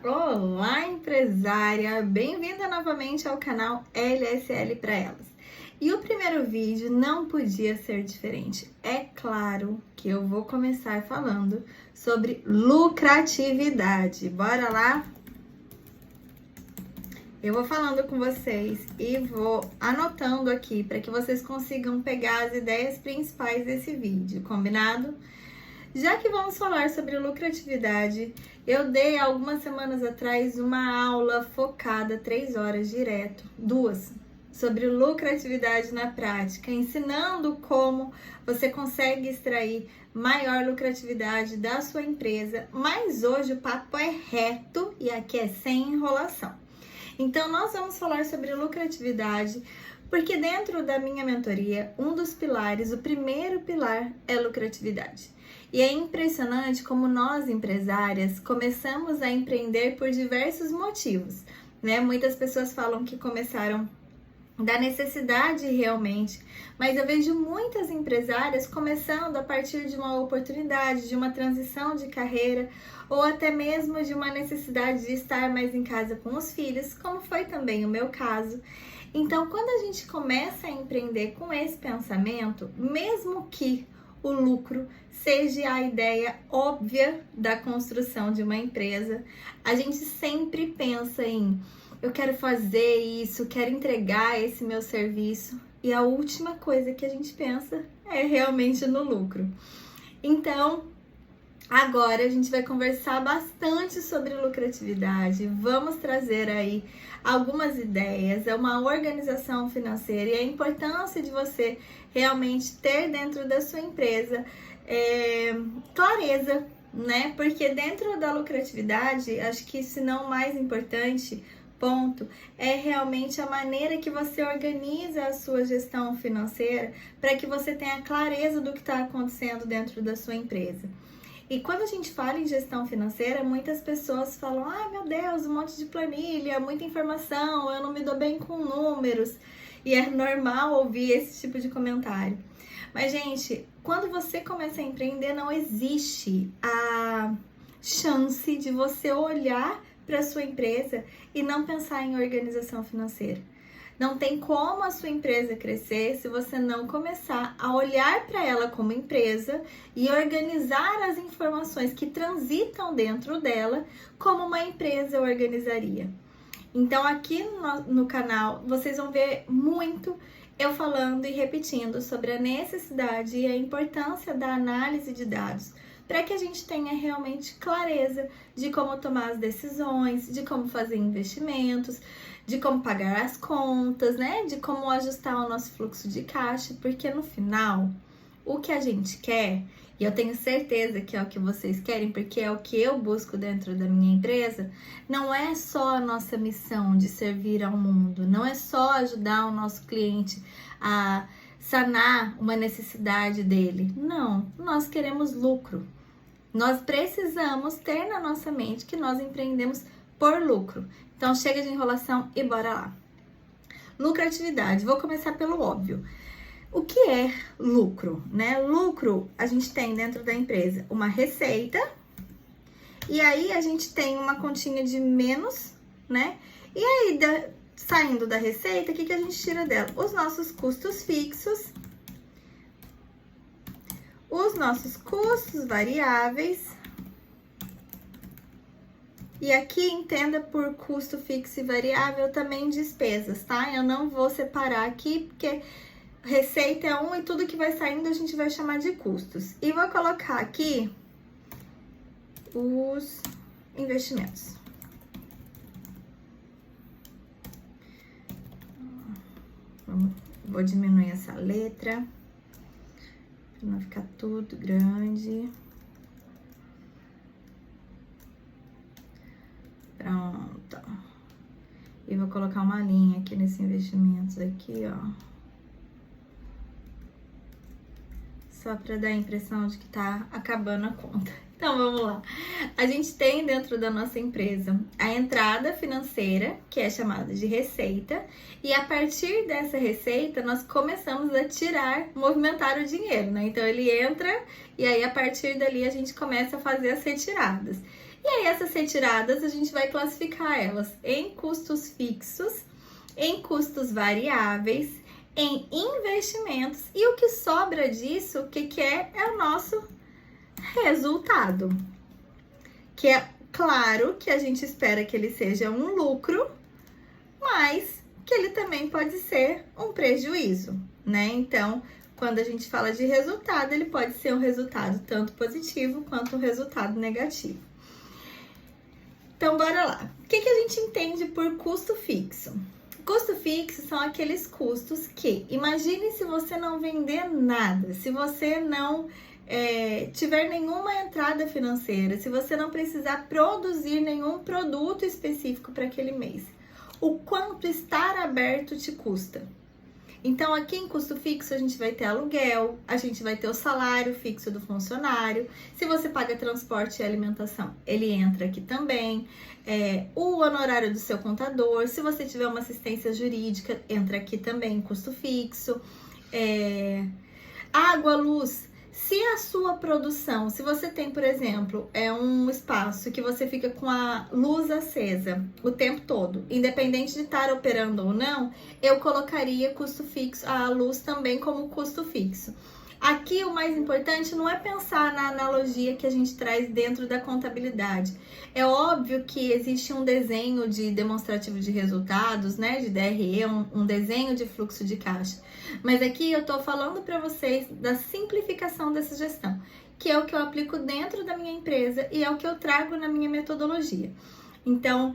Olá, empresária! Bem-vinda novamente ao canal LSL para Elas. E o primeiro vídeo não podia ser diferente. É claro que eu vou começar falando sobre lucratividade. Bora lá? Eu vou falando com vocês e vou anotando aqui para que vocês consigam pegar as ideias principais desse vídeo, combinado? Já que vamos falar sobre lucratividade, eu dei algumas semanas atrás uma aula focada 3 horas direto, 2, sobre lucratividade na prática, ensinando como você consegue extrair maior lucratividade da sua empresa, mas hoje o papo é reto e aqui é sem enrolação. Então nós vamos falar sobre lucratividade, porque dentro da minha mentoria, um dos pilares, o primeiro pilar é lucratividade. E é impressionante como nós, empresárias, começamos a empreender por diversos motivos, né? Muitas pessoas falam que começaram da necessidade realmente, mas eu vejo muitas empresárias começando a partir de uma oportunidade, de uma transição de carreira, ou até mesmo de uma necessidade de estar mais em casa com os filhos, como foi também o meu caso. Então, quando a gente começa a empreender com esse pensamento, mesmo que o lucro seja a ideia óbvia da construção de uma empresa, a gente sempre pensa em eu quero fazer isso, quero entregar esse meu serviço, e a última coisa que a gente pensa é realmente no lucro. Então, agora a gente vai conversar bastante sobre lucratividade, vamos trazer aí algumas ideias, é uma organização financeira e a importância de você realmente ter dentro da sua empresa clareza, né? Porque dentro da lucratividade, acho que se não o mais importante ponto é realmente a maneira que você organiza a sua gestão financeira para que você tenha clareza do que está acontecendo dentro da sua empresa. E quando a gente fala em gestão financeira, muitas pessoas falam: ai meu Deus, um monte de planilha, muita informação, eu não me dou bem com números. E é normal ouvir esse tipo de comentário. Mas, gente, quando você começa a empreender, não existe a chance de você olhar para a sua empresa e não pensar em organização financeira. Não tem como a sua empresa crescer se você não começar a olhar para ela como empresa e organizar as informações que transitam dentro dela como uma empresa organizaria. Então aqui no canal vocês vão ver muito eu falando e repetindo sobre a necessidade e a importância da análise de dados para que a gente tenha realmente clareza de como tomar as decisões, de como fazer investimentos, de como pagar as contas, né? De como ajustar o nosso fluxo de caixa, porque no final, o que a gente quer, e eu tenho certeza que é o que vocês querem, porque é o que eu busco dentro da minha empresa, não é só a nossa missão de servir ao mundo, não é só ajudar o nosso cliente a sanar uma necessidade dele. Não, nós queremos lucro. Nós precisamos ter na nossa mente que nós empreendemos por lucro. Então, chega de enrolação e bora lá. Lucratividade. Vou começar pelo óbvio. O que é lucro, né? Lucro, a gente tem dentro da empresa uma receita e aí a gente tem uma continha de menos, né? E aí, saindo da receita, o que a gente tira dela? Os nossos custos fixos, os nossos custos variáveis. E aqui entenda por custo fixo e variável também despesas, tá? Eu não vou separar aqui porque receita é um e tudo que vai saindo a gente vai chamar de custos. E vou colocar aqui os investimentos. Vou diminuir essa letra para não ficar tudo grande. Pronto. E vou colocar uma linha aqui nesse investimentos aqui, ó. Só para dar a impressão de que tá acabando a conta. Então, vamos lá. A gente tem dentro da nossa empresa a entrada financeira, que é chamada de receita, e a partir dessa receita, nós começamos a tirar, movimentar o dinheiro, né? Então, ele entra e aí, a partir dali, a gente começa a fazer as retiradas. E aí essas retiradas a gente vai classificar elas em custos fixos, em custos variáveis, em investimentos, e o que sobra disso, o que é? É o nosso resultado. Que é claro que a gente espera que ele seja um lucro, mas que ele também pode ser um prejuízo, né? Então, quando a gente fala de resultado, ele pode ser um resultado tanto positivo quanto um resultado negativo. Então, bora lá. O que a gente entende por custo fixo? Custo fixo são aqueles custos que, imagine se você não vender nada, se você não tiver nenhuma entrada financeira, se você não precisar produzir nenhum produto específico para aquele mês, o quanto estar aberto te custa. Então, aqui em custo fixo, a gente vai ter aluguel, a gente vai ter o salário fixo do funcionário. Se você paga transporte e alimentação, ele entra aqui também. O honorário do seu contador, se você tiver uma assistência jurídica, entra aqui também, custo fixo. Água, luz. Se a sua produção, se você tem, por exemplo, um espaço que você fica com a luz acesa o tempo todo, independente de estar operando ou não, eu colocaria custo fixo, a luz também como custo fixo. Aqui o mais importante não é pensar na analogia que a gente traz dentro da contabilidade. É óbvio que existe um desenho de demonstrativo de resultados, né, de DRE, um desenho de fluxo de caixa. Mas aqui eu tô falando para vocês da simplificação dessa gestão, que é o que eu aplico dentro da minha empresa e é o que eu trago na minha metodologia. Então,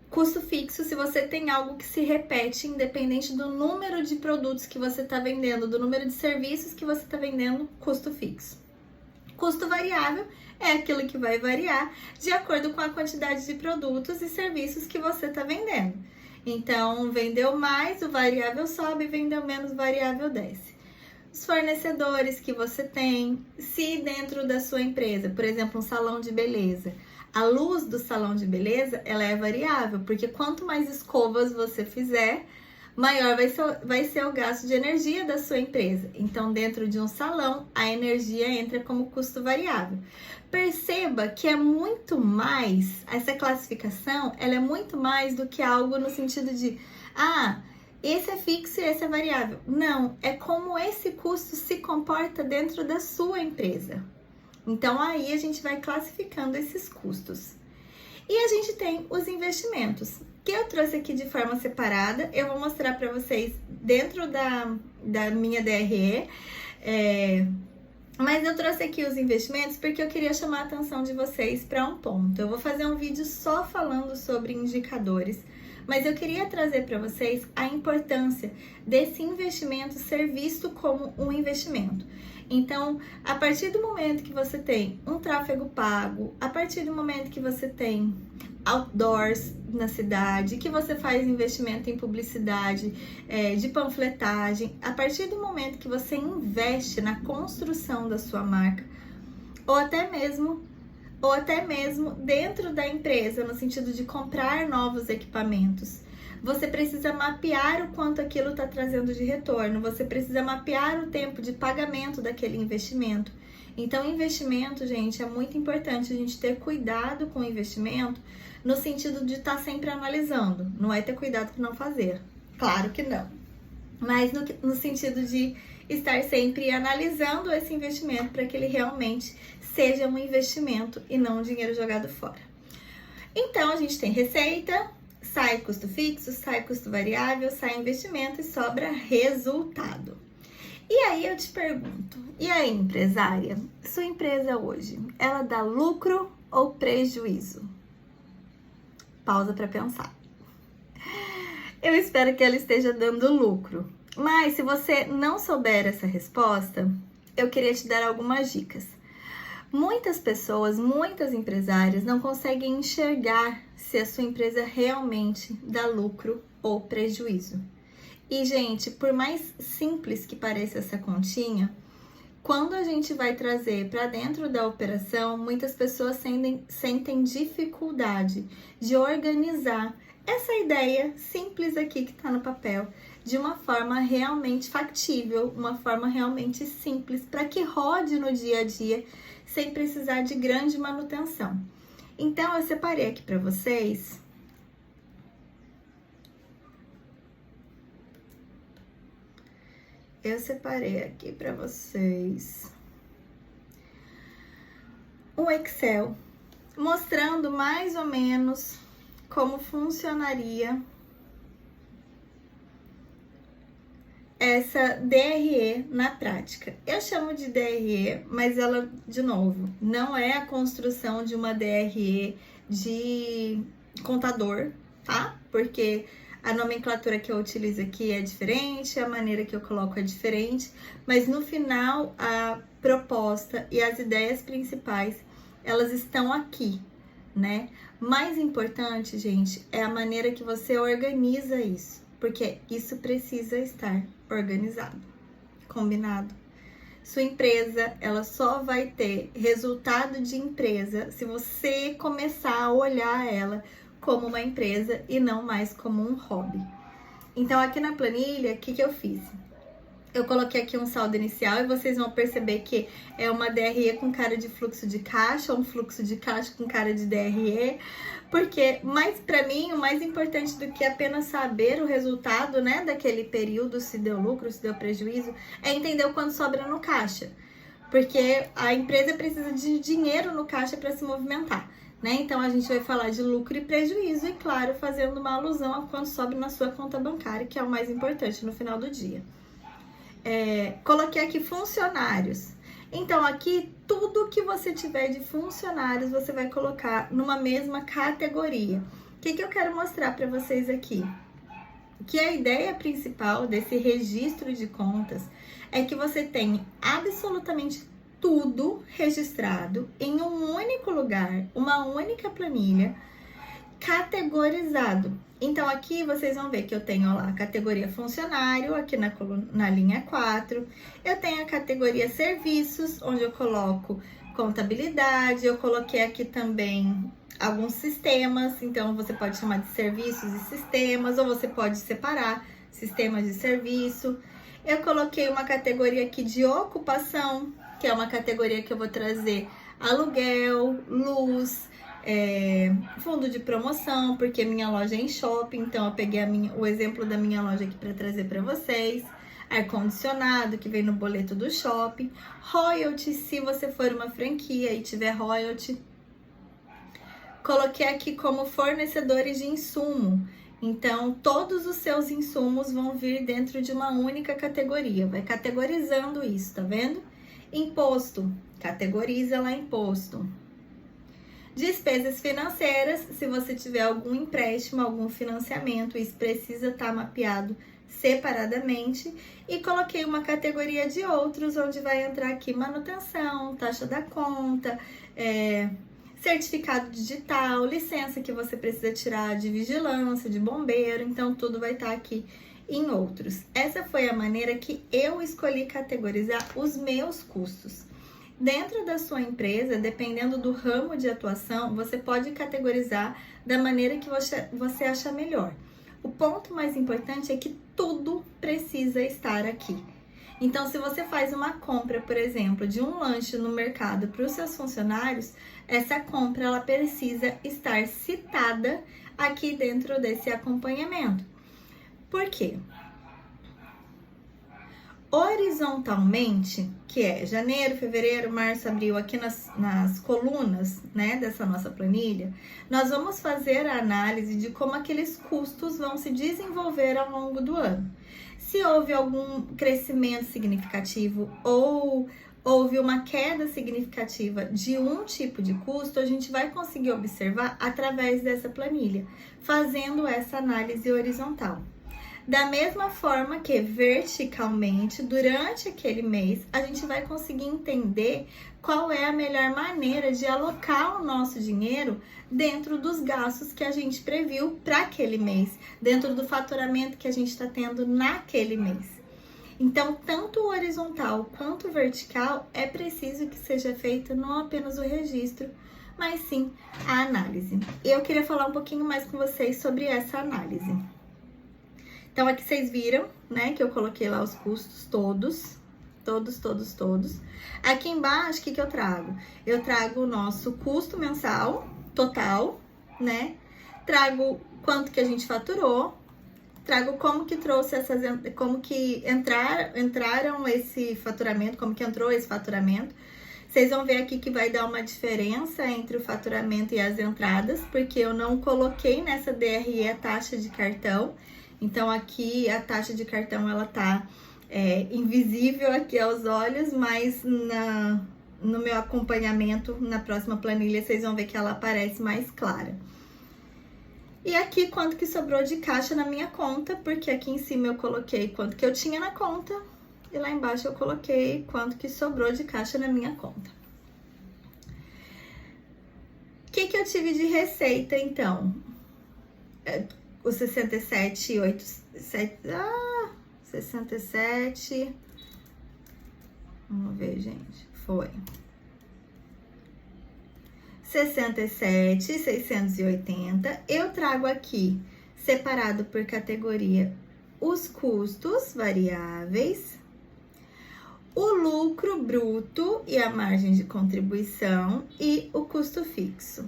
custo fixo, se você tem algo que se repete, independente do número de produtos que você está vendendo, do número de serviços que você está vendendo, custo fixo. Custo variável é aquilo que vai variar de acordo com a quantidade de produtos e serviços que você está vendendo. Então, vendeu mais, o variável sobe, vendeu menos, o variável desce. Os fornecedores que você tem, se dentro da sua empresa, por exemplo, um salão de beleza, a luz do salão de beleza, ela é variável, porque quanto mais escovas você fizer, maior vai ser o gasto de energia da sua empresa. Então, dentro de um salão, a energia entra como custo variável. Perceba que é muito mais, essa classificação, ela é muito mais do que algo no sentido de, esse é fixo e esse é variável. Não, é como esse custo se comporta dentro da sua empresa. Então, aí a gente vai classificando esses custos. E a gente tem os investimentos, que eu trouxe aqui de forma separada. Eu vou mostrar para vocês dentro da minha DRE. Mas eu trouxe aqui os investimentos porque eu queria chamar a atenção de vocês para um ponto. Eu vou fazer um vídeo só falando sobre indicadores, mas eu queria trazer para vocês a importância desse investimento ser visto como um investimento. Então, a partir do momento que você tem um tráfego pago, a partir do momento que você tem outdoors na cidade, que você faz investimento em publicidade, de panfletagem, a partir do momento que você investe na construção da sua marca, ou até mesmo dentro da empresa, no sentido de comprar novos equipamentos, você precisa mapear o quanto aquilo está trazendo de retorno, você precisa mapear o tempo de pagamento daquele investimento. Então, investimento, gente, é muito importante a gente ter cuidado com o investimento, no sentido de estar sempre analisando. Não é ter cuidado com não fazer, claro que não. Mas no sentido de estar sempre analisando esse investimento para que ele realmente seja um investimento e não um dinheiro jogado fora. Então, a gente tem receita, sai custo fixo, sai custo variável, sai investimento e sobra resultado. E aí eu te pergunto, e aí, empresária, sua empresa hoje, ela dá lucro ou prejuízo? Pausa para pensar. Eu espero que ela esteja dando lucro, mas se você não souber essa resposta, eu queria te dar algumas dicas. Muitas pessoas, muitas empresárias não conseguem enxergar se a sua empresa realmente dá lucro ou prejuízo. E, gente, por mais simples que pareça essa continha, quando a gente vai trazer para dentro da operação, muitas pessoas sentem dificuldade de organizar essa ideia simples aqui que está no papel de uma forma realmente factível, uma forma realmente simples, para que rode no dia a dia sem precisar de grande manutenção. Então, eu separei aqui para vocês um Excel mostrando mais ou menos como funcionaria essa DRE na prática. Eu chamo de DRE, mas ela, de novo, não é a construção de uma DRE de contador, tá? Porque a nomenclatura que eu utilizo aqui é diferente, a maneira que eu coloco é diferente, mas no final a proposta e as ideias principais, elas estão aqui, né? Mais importante, gente, é a maneira que você organiza isso, porque isso precisa estar organizado, combinado. Sua empresa, ela só vai ter resultado de empresa se você começar a olhar ela como uma empresa e não mais como um hobby. Então, aqui na planilha, o que eu fiz? Eu coloquei aqui um saldo inicial e vocês vão perceber que é uma DRE com cara de fluxo de caixa, um fluxo de caixa com cara de DRE, porque, mas para mim, o mais importante do que apenas saber o resultado, né, daquele período, se deu lucro, se deu prejuízo, é entender o quanto sobra no caixa, porque a empresa precisa de dinheiro no caixa para se movimentar, né? Então, a gente vai falar de lucro e prejuízo e, claro, fazendo uma alusão a quanto sobe na sua conta bancária, que é o mais importante no final do dia. Coloquei aqui funcionários. Então, aqui, tudo que você tiver de funcionários, você vai colocar numa mesma categoria. O que eu quero mostrar para vocês aqui? Que a ideia principal desse registro de contas é que você tem absolutamente tudo registrado em um único lugar, uma única planilha, categorizado. Então, aqui vocês vão ver que eu tenho lá a categoria funcionário, aqui na linha 4. Eu tenho a categoria serviços, onde eu coloco contabilidade. Eu coloquei aqui também alguns sistemas, então você pode chamar de serviços e sistemas, ou você pode separar sistemas de serviço. Eu coloquei uma categoria aqui de ocupação, que é uma categoria que eu vou trazer aluguel, luz, fundo de promoção, porque minha loja é em shopping, então eu peguei o exemplo da minha loja aqui para trazer para vocês. Ar-condicionado, que vem no boleto do shopping. Royalty, se você for uma franquia e tiver royalty. Coloquei aqui como fornecedores de insumo. Então, todos os seus insumos vão vir dentro de uma única categoria. Vai categorizando isso, tá vendo? Imposto, categoriza lá imposto. Despesas financeiras, se você tiver algum empréstimo, algum financiamento, isso precisa estar mapeado separadamente. E coloquei uma categoria de outros, onde vai entrar aqui manutenção, taxa da conta, certificado digital, licença que você precisa tirar de vigilância, de bombeiro, então tudo vai estar aqui em outros. Essa foi a maneira que eu escolhi categorizar os meus custos. Dentro da sua empresa, dependendo do ramo de atuação, você pode categorizar da maneira que você achar melhor. O ponto mais importante é que tudo precisa estar aqui. Então, se você faz uma compra, por exemplo, de um lanche no mercado para os seus funcionários, essa compra ela precisa estar citada aqui dentro desse acompanhamento. Por quê? Horizontalmente, que é janeiro, fevereiro, março, abril, aqui nas colunas, né, dessa nossa planilha, nós vamos fazer a análise de como aqueles custos vão se desenvolver ao longo do ano. Se houve algum crescimento significativo ou houve uma queda significativa de um tipo de custo, a gente vai conseguir observar através dessa planilha, fazendo essa análise horizontal. Da mesma forma que verticalmente, durante aquele mês, a gente vai conseguir entender qual é a melhor maneira de alocar o nosso dinheiro dentro dos gastos que a gente previu para aquele mês, dentro do faturamento que a gente está tendo naquele mês. Então, tanto o horizontal quanto o vertical é preciso que seja feito não apenas o registro, mas sim a análise. Eu queria falar um pouquinho mais com vocês sobre essa análise. Então, aqui vocês viram, né, que eu coloquei lá os custos todos. Aqui embaixo, o que eu trago? Eu trago o nosso custo mensal, total, né? Trago quanto que a gente faturou, trago como que trouxe como que entraram esse faturamento, como que entrou esse faturamento. Vocês vão ver aqui que vai dar uma diferença entre o faturamento e as entradas, porque eu não coloquei nessa DRE a taxa de cartão. Então, aqui a taxa de cartão, ela tá invisível aqui aos olhos, mas no meu acompanhamento, na próxima planilha, vocês vão ver que ela aparece mais clara. E aqui, quanto que sobrou de caixa na minha conta, porque aqui em cima eu coloquei quanto que eu tinha na conta, e lá embaixo eu coloquei quanto que sobrou de caixa na minha conta. O que eu tive de receita, então? O 67, vamos ver, gente, foi 67.680. Eu trago aqui, separado por categoria, os custos variáveis, o lucro bruto e a margem de contribuição e o custo fixo.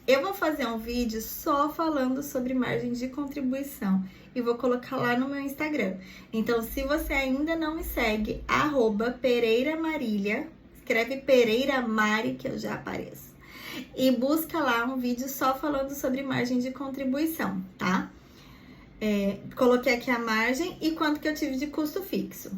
Eu vou fazer um vídeo só falando sobre margem de contribuição e vou colocar lá no meu Instagram. Então, se você ainda não me segue, @PereiraMarília, escreve Pereira Mari que eu já apareço. E busca lá um vídeo só falando sobre margem de contribuição, tá? Coloquei aqui a margem e quanto que eu tive de custo fixo.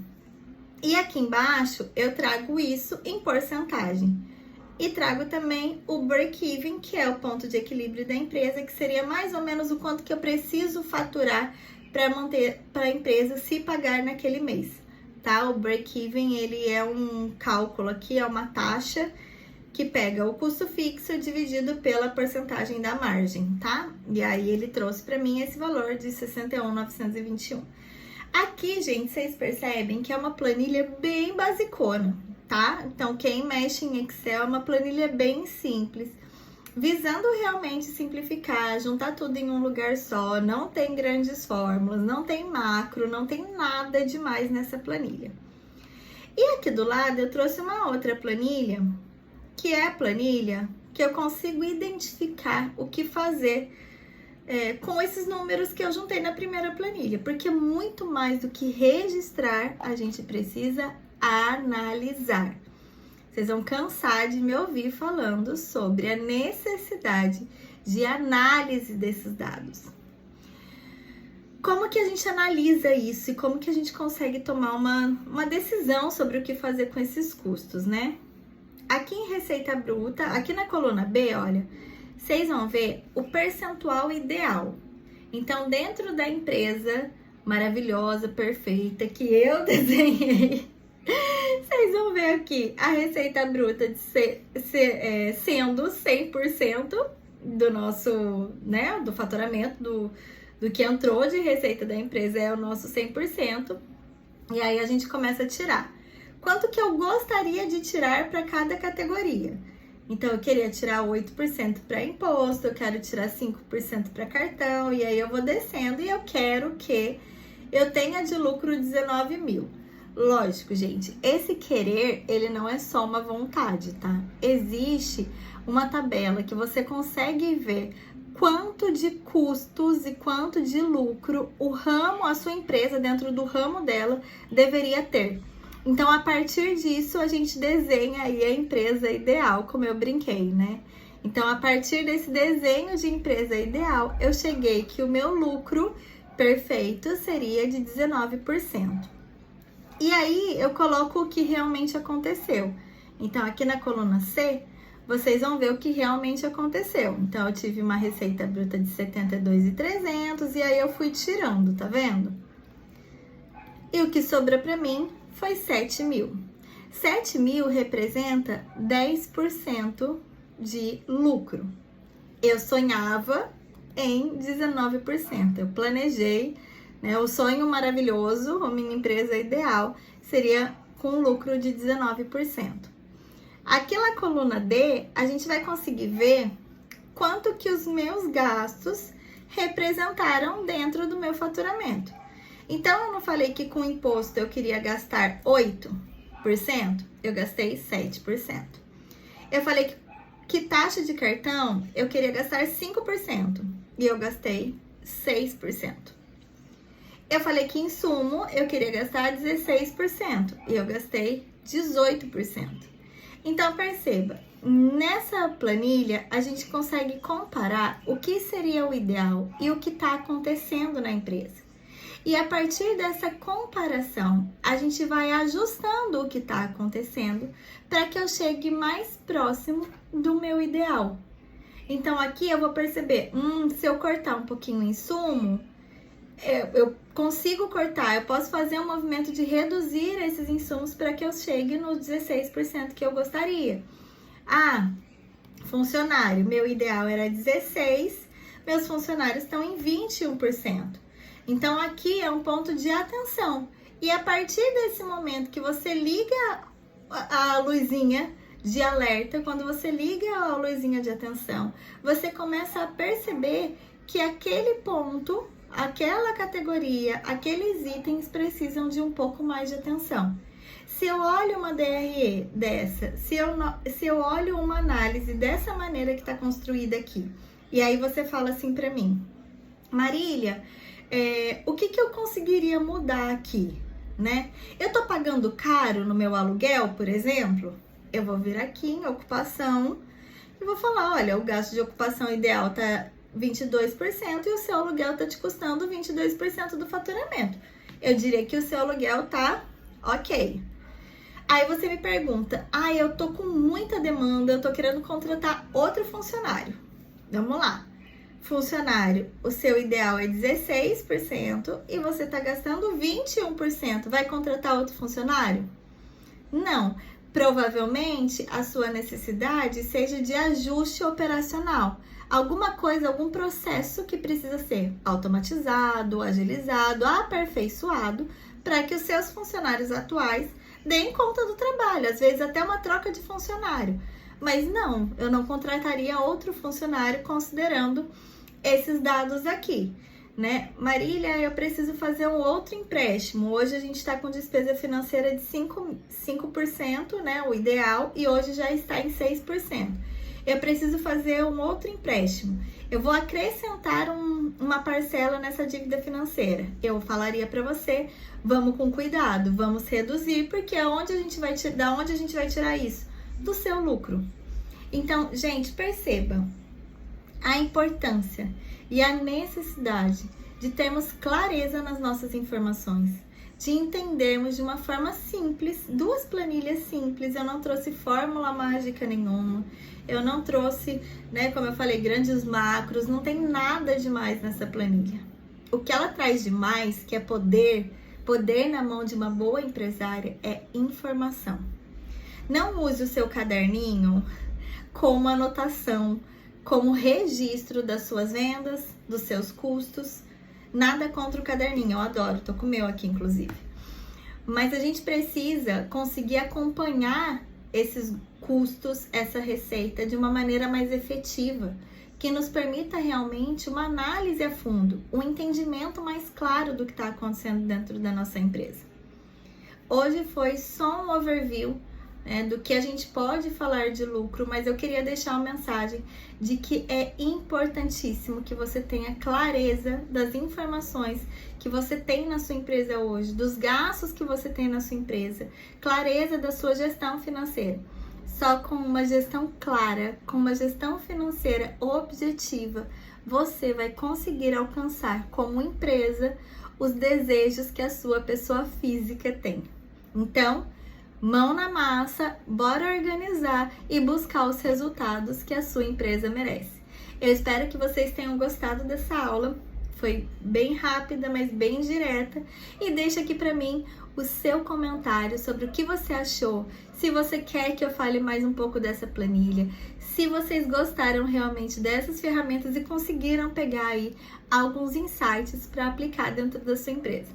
E aqui embaixo eu trago isso em porcentagem. E trago também o break-even, que é o ponto de equilíbrio da empresa, que seria mais ou menos o quanto que eu preciso faturar para manter para a empresa se pagar naquele mês, tá? O break-even, ele é um cálculo aqui, é uma taxa que pega o custo fixo dividido pela porcentagem da margem, tá? E aí ele trouxe para mim esse valor de 61.921. Aqui, gente, vocês percebem que é uma planilha bem basicona, tá? Então, quem mexe em Excel é uma planilha bem simples, visando realmente simplificar, juntar tudo em um lugar só, não tem grandes fórmulas, não tem macro, não tem nada demais nessa planilha. E aqui do lado eu trouxe uma outra planilha, que é a planilha que eu consigo identificar o que fazer com esses números que eu juntei na primeira planilha, porque muito mais do que registrar, a gente precisa analisar. Vocês vão cansar de me ouvir falando sobre a necessidade de análise desses dados. Como que a gente analisa isso e como que a gente consegue tomar uma decisão sobre o que fazer com esses custos, né? Aqui em receita bruta, aqui na coluna B, olha, vocês vão ver o percentual ideal. Então, dentro da empresa maravilhosa, perfeita, que eu desenhei, vocês vão ver aqui a receita bruta de sendo 100% do nosso, né, do faturamento, do que entrou de receita da empresa é o nosso 100%. E aí a gente começa a tirar. Quanto que eu gostaria de tirar para cada categoria? Então, eu queria tirar 8% para imposto, eu quero tirar 5% para cartão, e aí eu vou descendo e eu quero que eu tenha de lucro 19 mil. Lógico, gente, esse querer, ele não é só uma vontade, tá? Existe uma tabela que você consegue ver quanto de custos e quanto de lucro a sua empresa, dentro do ramo dela, deveria ter. Então, a partir disso, a gente desenha aí a empresa ideal, como eu brinquei, né? Então, a partir desse desenho de empresa ideal, eu cheguei que o meu lucro perfeito seria de 19%. E aí, eu coloco o que realmente aconteceu. Então, aqui na coluna C, vocês vão ver o que realmente aconteceu. Então, eu tive uma receita bruta de 72.300 e aí eu fui tirando, tá vendo? E o que sobrou para mim foi 7 mil. 7 mil representa 10% de lucro. Eu sonhava em 19%. Eu planejei, né, o sonho maravilhoso, a minha empresa ideal, seria com lucro de 19%. Aqui na coluna D, a gente vai conseguir ver quanto que os meus gastos representaram dentro do meu faturamento. Então, eu não falei que com imposto eu queria gastar 8%? Eu gastei 7%. Eu falei que taxa de cartão eu queria gastar 5% e eu gastei 6%. Eu falei que insumo eu queria gastar 16% e eu gastei 18%. Então perceba, nessa planilha a gente consegue comparar o que seria o ideal e o que está acontecendo na empresa. E a partir dessa comparação, a gente vai ajustando o que está acontecendo para que eu chegue mais próximo do meu ideal. Então aqui eu vou perceber, se eu cortar um pouquinho o insumo, eu consigo cortar, eu posso fazer um movimento de reduzir esses insumos para que eu chegue no 16% que eu gostaria. Funcionário, meu ideal era 16%, meus funcionários estão em 21%. Então, aqui é um ponto de atenção. E a partir desse momento que você liga a luzinha de alerta, quando você liga a luzinha de atenção, você começa a perceber que aquele ponto, aquela categoria, aqueles itens precisam de um pouco mais de atenção. Se eu olho uma DRE dessa, se eu olho uma análise dessa maneira que está construída aqui, e aí você fala assim para mim, Marília, o que eu conseguiria mudar aqui, né? Eu tô pagando caro no meu aluguel, por exemplo? Eu vou vir aqui em ocupação e vou falar, olha, o gasto de ocupação ideal tá 22% e o seu aluguel tá te custando 22% do faturamento. Eu diria que o seu aluguel tá ok. Aí você me pergunta, eu tô com muita demanda, eu tô querendo contratar outro funcionário. Vamos lá. Funcionário, o seu ideal é 16% e você está gastando 21%. Vai contratar outro funcionário? Não. Provavelmente a sua necessidade seja de ajuste operacional. Alguma coisa, algum processo que precisa ser automatizado, agilizado, aperfeiçoado para que os seus funcionários atuais deem conta do trabalho. Às vezes até uma troca de funcionário. Mas não, eu não contrataria outro funcionário considerando esses dados aqui, né? Marília, eu preciso fazer um outro empréstimo. Hoje a gente está com despesa financeira de 5%, né? O ideal, e hoje já está em 6%. Eu preciso fazer um outro empréstimo. Eu vou acrescentar uma parcela nessa dívida financeira. Eu falaria para você, vamos com cuidado, vamos reduzir, porque da onde a gente vai tirar isso? Do seu lucro. Então, gente, perceba a importância e a necessidade de termos clareza nas nossas informações, de entendermos de uma forma simples, duas planilhas simples. Eu não trouxe fórmula mágica nenhuma, eu não trouxe, né, como eu falei, grandes macros, não tem nada demais nessa planilha. O que ela traz de mais, que é poder na mão de uma boa empresária, é informação. Não use o seu caderninho como anotação, como registro das suas vendas, dos seus custos. Nada contra o caderninho, eu adoro, tô com o meu aqui inclusive. Mas a gente precisa conseguir acompanhar esses custos, essa receita de uma maneira mais efetiva, que nos permita realmente uma análise a fundo, um entendimento mais claro do que está acontecendo dentro da nossa empresa. Hoje foi só um overview do que a gente pode falar de lucro, mas eu queria deixar uma mensagem de que é importantíssimo que você tenha clareza das informações que você tem na sua empresa hoje, dos gastos que você tem na sua empresa, clareza da sua gestão financeira. Só com uma gestão clara, com uma gestão financeira objetiva, você vai conseguir alcançar como empresa os desejos que a sua pessoa física tem. Então, mão na massa, bora organizar e buscar os resultados que a sua empresa merece. Eu espero que vocês tenham gostado dessa aula. Foi bem rápida, mas bem direta. E deixa aqui para mim o seu comentário sobre o que você achou. Se você quer que eu fale mais um pouco dessa planilha. Se vocês gostaram realmente dessas ferramentas e conseguiram pegar aí alguns insights para aplicar dentro da sua empresa.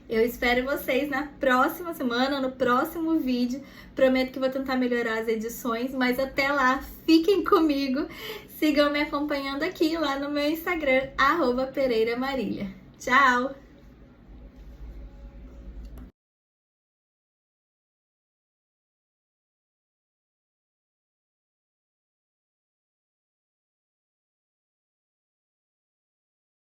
Eu espero vocês na próxima semana, no próximo vídeo. Prometo que vou tentar melhorar as edições, mas até lá, fiquem comigo. Sigam me acompanhando aqui lá no meu Instagram, @PereiraMarília. Tchau!